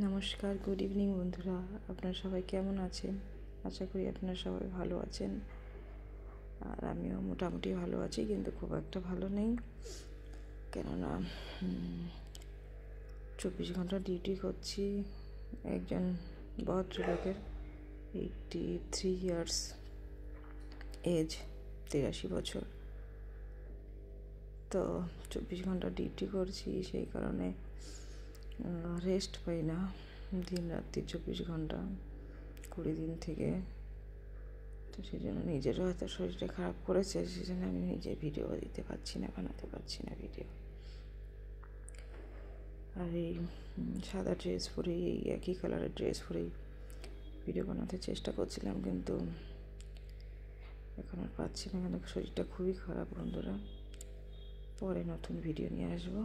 নমস্কার, good evening বন্ধুরা। আপনারা সবাই কেমন আছেন? আশা করি আপনারা সবাই ভালো আছেন। আর আমিও মোটামুটি ভালো আছি, কিন্তু খুব একটা ভালো নেই। কেননা 24 ঘন্টা ডিউটি করছি একজন ভদ্রলোকের, 83 ইয়ার্স এজ, 83 বছর। তো 24 ঘন্টা ডিউটি করছি, সেই কারণে রেস্ট পাই না। দিন রাত্রি 24 ঘন্টা 20 দিন থেকে। তো সেই জন্য নিজেরও হয়তো শরীরটা খারাপ করেছে, সেই জন্য আমি নিজে ভিডিও দিতে পারছি না, বানাতে পারছি না ভিডিও। আর এই সাদা ড্রেস পরেই, এই একই কালারের ড্রেস পরেই ভিডিও বানাতে চেষ্টা করছিলাম, কিন্তু এখন আর পাচ্ছি না, কেন শরীরটা খুবই খারাপ বন্ধুরা। পরে নতুন ভিডিও নিয়ে আসবো।